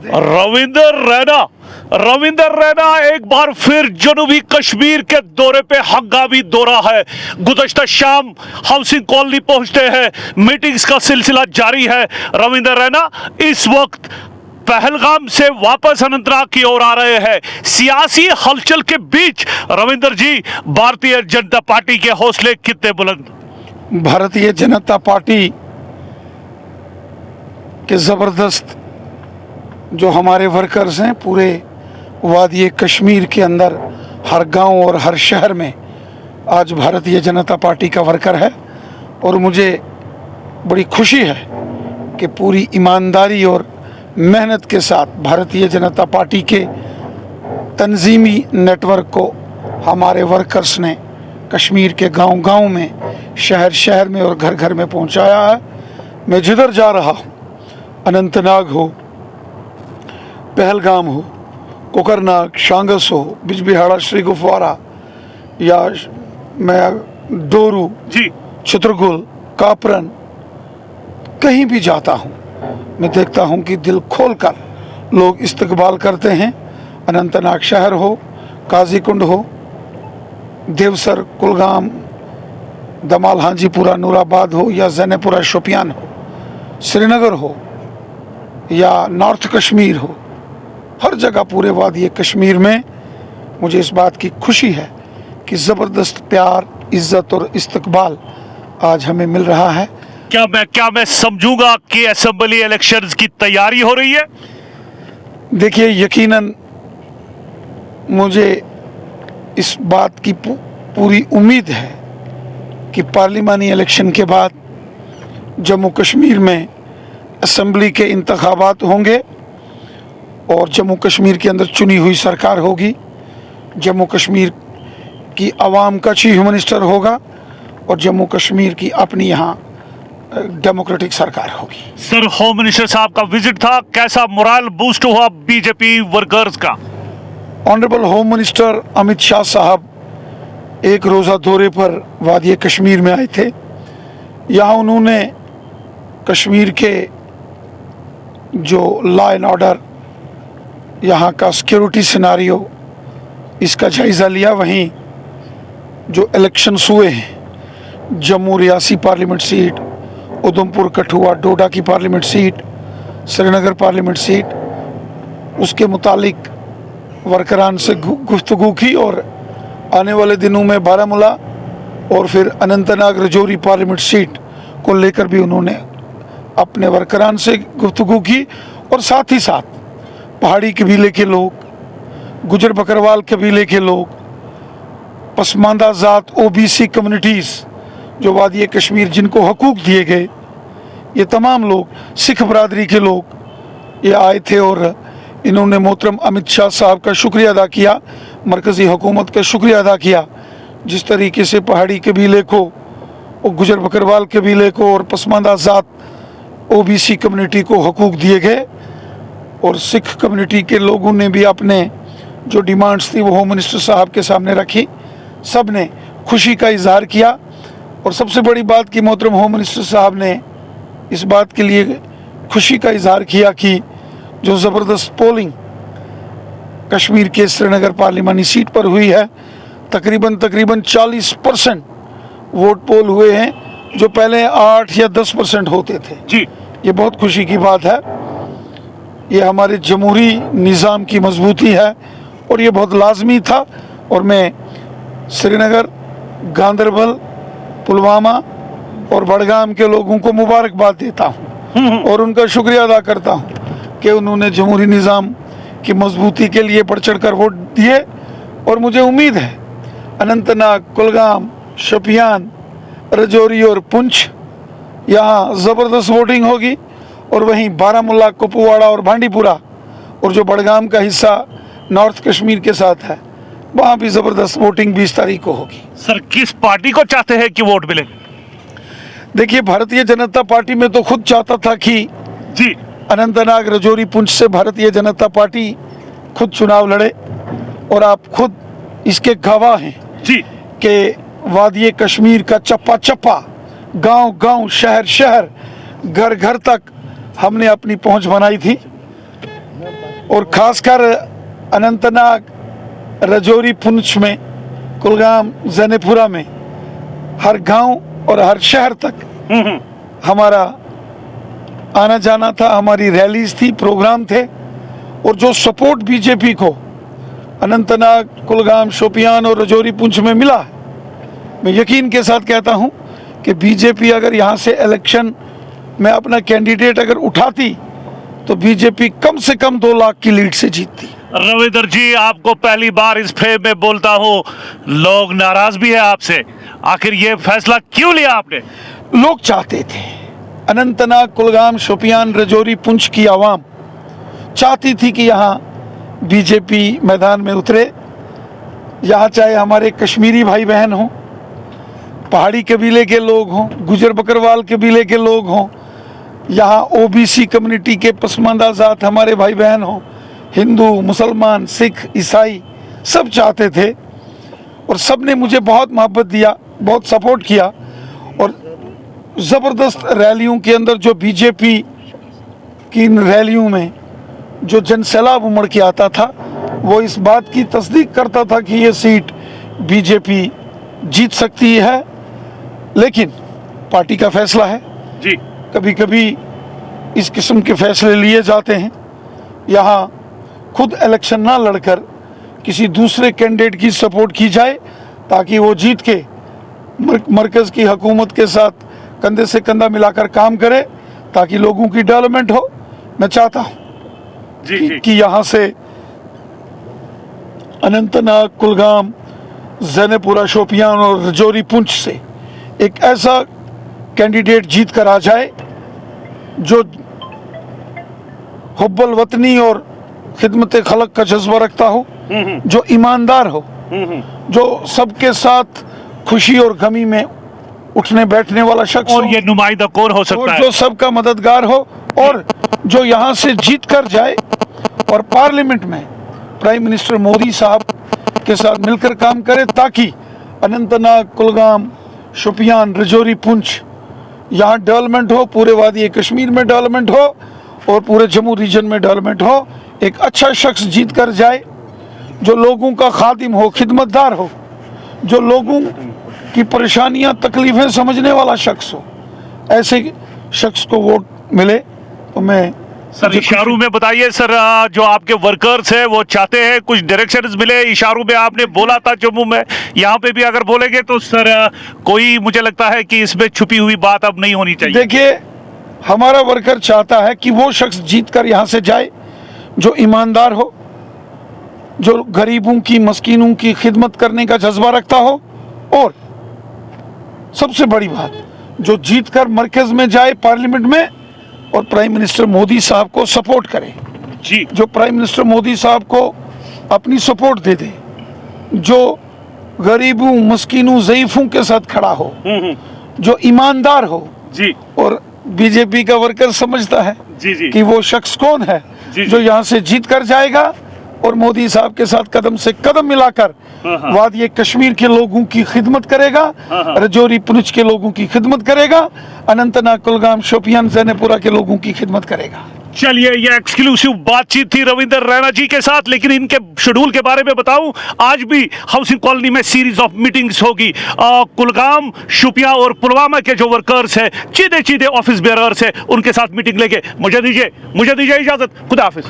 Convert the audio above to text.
रविंदर रैना एक बार फिर जनूबी कश्मीर के दौरे पे हंगामी दौरा है। गुज़श्ता शाम हाउसिंग कॉलोनी पहुंचते हैं, मीटिंग्स का सिलसिला जारी है। रविंदर रैना इस वक्त पहलगाम से वापस अनंतनाग की ओर आ रहे हैं। सियासी हलचल के बीच रविंदर जी, भारतीय जनता पार्टी के हौसले कितने बुलंद? भारतीय जनता पार्टी के ज़बरदस्त जो हमारे वर्कर्स हैं, पूरे वादी कश्मीर के अंदर हर गांव और हर शहर में आज भारतीय जनता पार्टी का वर्कर है। और मुझे बड़ी खुशी है कि पूरी ईमानदारी और मेहनत के साथ भारतीय जनता पार्टी के तंजीमी नेटवर्क को हमारे वर्कर्स ने कश्मीर के गांव-गांव में, शहर-शहर में और घर-घर में पहुंचाया है। मैं जिधर जा रहा हूं, अनंतनाग हो, पहलगाम हो, कोकरनाग, शांगस हो, बिजबिहाड़ा, श्री गुफवारा या मैं डोरू जी, चित्रकुल, कापरन, कहीं भी जाता हूं, मैं देखता हूं कि दिल खोलकर लोग इस्तकबाल करते हैं। अनंतनाग शहर हो, काजीकुंड हो, देवसर, कुलगाम, दमाल, हांजीपुरा, नूराबाद हो या जैनपुरा, शोपियान हो, श्रीनगर हो या नॉर्थ कश्मीर हो, हर जगह पूरे वादी कश्मीर में मुझे इस बात की खुशी है कि ज़बरदस्त प्यार, इज्जत और इस्तकबाल आज हमें मिल रहा है। क्या मैं समझूंगा कि असेंबली इलेक्शंस की तैयारी हो रही है? देखिए, यकीनन मुझे इस बात की पूरी उम्मीद है कि पार्लिमानी इलेक्शन के बाद जम्मू कश्मीर में असेंबली के इंतखाबात होंगे और जम्मू कश्मीर के अंदर चुनी हुई सरकार होगी। जम्मू कश्मीर की आवाम का चीफ मिनिस्टर होगा और जम्मू कश्मीर की अपनी यहाँ डेमोक्रेटिक सरकार होगी। सर, होम मिनिस्टर साहब का विजिट था, कैसा मोरल बूस्ट हुआ बीजेपी वर्कर्स का? Honourable home minister Amit Shah साहब एक रोज़ा दौरे पर वादी कश्मीर में आए थे। यहाँ उन्होंने कश्मीर के जो लॉ एंड ऑर्डर, यहाँ का सिक्योरिटी सिनारियो, इसका जायज़ा लिया। वहीं जो इलेक्शंस हुए हैं, जम्मू रियासी पार्लियामेंट सीट, उधमपुर, कठुआ, डोडा की parliament seat, Srinagar parliament seat, उसके मुतालिक वर्करान से गुफ्तगू की और आने वाले दिनों में बारामूला और फिर अनंतनाग रजौरी पार्लियामेंट सीट को लेकर भी उन्होंने अपने वर्करान से गुफ्तगू की। और साथ ही साथ पहाड़ी कबीले के लोग, गुजर बकरवाल कबीले के लोग, पसमानदा ज़ात, ओबीसी कम्युनिटीज़ जो वादी कश्मीर जिनको हकूक़ दिए गए, ये तमाम लोग, सिख बरादरी के लोग ये आए थे और इन्होंने मोहतरम अमित शाह साहब का शुक्रिया अदा किया, मरकज़ी हुकूमत का शुक्रिया अदा किया। जिस तरीके से पहाड़ी कबीले को और गुजर बकरवाल कबीले को और पसमानदा ज़ात ओबीसी कम्युनिटी को हकूक़ दिए गए और सिख कम्युनिटी के लोगों ने भी अपने जो डिमांड्स थी वो होम मिनिस्टर साहब के सामने रखी। सब ने खुशी का इजहार किया और सबसे बड़ी बात कि मोहतरम होम मिनिस्टर साहब ने इस बात के लिए खुशी का इजहार किया कि जो ज़बरदस्त पोलिंग कश्मीर के श्रीनगर पार्लिमानी सीट पर हुई है, तकरीबन 40% वोट पोल हुए हैं, जो पहले 8 या 10% होते थे जी। ये बहुत खुशी की बात है। ये हमारे जमहूरी निज़ाम की मजबूती है और ये बहुत लाजमी था। और मैं श्रीनगर, गांदरबल, पुलवामा और बड़गाम के लोगों को मुबारकबाद देता हूँ और उनका शुक्रिया अदा करता हूँ कि उन्होंने जमहूरी निज़ाम की मजबूती के लिए बढ़ चढ़ कर वोट दिए। और मुझे उम्मीद है अनंतनाग, कुलगाम, शोपियान, रजौरी और पुंछ, यहाँ ज़बरदस्त वोटिंग होगी। और वहीं बारामूला, कुपवाड़ा और बांडीपुरा और जो बड़गाम का हिस्सा नॉर्थ कश्मीर के साथ है, वहाँ भी ज़बरदस्त वोटिंग 20 तारीख को होगी। सर, किस पार्टी को चाहते हैं कि वोट मिले? देखिए, भारतीय जनता पार्टी में तो खुद चाहता था कि जी, अनंतनाग, रजौरी, पुंछ से भारतीय जनता पार्टी खुद चुनाव लड़े और आप खुद इसके गवाह हैं जी कि वादी कश्मीर का चप्पा चप्पा, गांव-गांव, शहर-शहर, घर-घर तक हमने अपनी पहुंच बनाई थी। और ख़ासकर अनंतनाग, रजौरी, पुंछ में, कुलगाम, जैनेपुरा में हर गांव और हर शहर तक हमारा आना जाना था, हमारी रैलीज थी, प्रोग्राम थे। और जो सपोर्ट बीजेपी को अनंतनाग, कुलगाम, शोपियान और रजौरी, पुंछ में मिला है, मैं यकीन के साथ कहता हूं कि बीजेपी अगर यहां से इलेक्शन में अपना कैंडिडेट अगर उठाती तो बीजेपी कम से कम 2 लाख की लीड से जीतती। रविंदर जी, आपको पहली बार इस फ्रेम में बोलता हूँ, लोग नाराज भी है आपसे, आखिर ये फैसला क्यों लिया आपने? लोग चाहते थे, अनंतनाग, कुलगाम, शोपियान, रजौरी, पुंछ की आवाम चाहती थी कि यहाँ बीजेपी मैदान में उतरे। यहाँ चाहे हमारे कश्मीरी भाई बहन हों, पहाड़ी कबीले के लोग हों, गुजर बकरवाल कबीले के लोग हों, यहाँ ओबीसी कम्युनिटी के पसमानदा जात हमारे भाई बहन हों, हिंदू, मुसलमान, सिख, ईसाई, सब चाहते थे। और सब ने मुझे बहुत मोहब्बत दिया, बहुत सपोर्ट किया। और ज़बरदस्त रैलियों के अंदर जो बीजेपी की इन रैलियों में जो जनसैलाब उमड़ के आता था, वो इस बात की तस्दीक करता था कि ये सीट बीजेपी जीत सकती है। लेकिन पार्टी का फैसला है जी, कभी कभी इस किस्म के फैसले लिए जाते हैं। यहाँ खुद इलेक्शन ना लड़कर किसी दूसरे कैंडिडेट की सपोर्ट की जाए ताकि वो जीत के मरकज़ की हुकूमत के साथ कंधे से कंधा मिलाकर काम करे ताकि लोगों की डेवलपमेंट हो। मैं चाहता हूँ कि यहाँ से अनंतनाग, कुलगाम, जैनेपुरा, शोपियान और रजौरी, पुंछ से एक ऐसा कैंडिडेट जीत कर आ जाए जो हुब्बुल वतनी और खिदमत खलक का जज्बा रखता हो, जो ईमानदार हो, जो सबके साथ खुशी और गमी में उठने बैठने वाला शख्स और हो, ये नुमाइंदा कौन हो सकता और है? जो सबका मददगार हो, और जो यहाँ से जीत कर जाए और पार्लियामेंट में प्राइम मिनिस्टर मोदी साहब के साथ मिलकर काम करे ताकि अनंतनाग, कुलगाम, शोपियान, रजौरी, पुंछ यहाँ डेवलपमेंट हो, पूरे वादी कश्मीर में डेवलपमेंट हो और पूरे जम्मू रीजन में डेवलपमेंट हो। एक अच्छा शख्स जीत कर जाए जो लोगों का खादिम हो, खिदमतदार हो, जो लोगों की परेशानियां, तकलीफें समझने वाला शख्स हो, ऐसे शख्स को वोट मिले तो मैं सर इशारों में बताइए सर, जो आपके वर्कर्स हैं वो चाहते हैं कुछ डायरेक्शंस मिले, इशारों में आपने बोला था जम्मू में, यहाँ पे भी अगर बोलेंगे तो सर कोई मुझे लगता है कि इसमें छुपी हुई बात अब नहीं होनी चाहिए। देखिए, हमारा वर्कर चाहता है कि वो शख्स जीत कर यहाँ से जाए जो ईमानदार हो, जो गरीबों की, मस्कीनों की खिदमत करने का जज्बा रखता हो, और सबसे बड़ी बात जो जीत कर मरकज में जाए पार्लियामेंट में और प्राइम मिनिस्टर मोदी साहब को सपोर्ट करे जी, जो प्राइम मिनिस्टर मोदी साहब को अपनी सपोर्ट दे दे, जो गरीबों, मस्कीनों, ज़ईफों के साथ खड़ा हो, जो ईमानदार हो जी। और बीजेपी का वर्कर समझता है जी कि वो शख्स कौन है जो यहाँ से जीत कर जाएगा और मोदी साहब के साथ कदम से कदम मिलाकर वादी कश्मीर के लोगों की खिदमत करेगा, रजौरी, पुंछ के लोगों की खिदमत करेगा, अनंतनाग, कुलगाम, शोपियान, जैनेपुरा के लोगों की खिदमत करेगा। चलिए, ये एक्सक्लूसिव बातचीत थी रविंदर रैना जी के साथ। लेकिन इनके शेड्यूल के बारे में बताऊं, आज भी हाउसिंग कॉलोनी में सीरीज ऑफ मीटिंग्स होगी। कुलगाम, शोपियां और पुलवामा के जो वर्कर्स हैं, सीधे ऑफिस बेयरर्स हैं, उनके साथ मीटिंग लेके मुझे दीजिए इजाजत। खुदा हाफिज।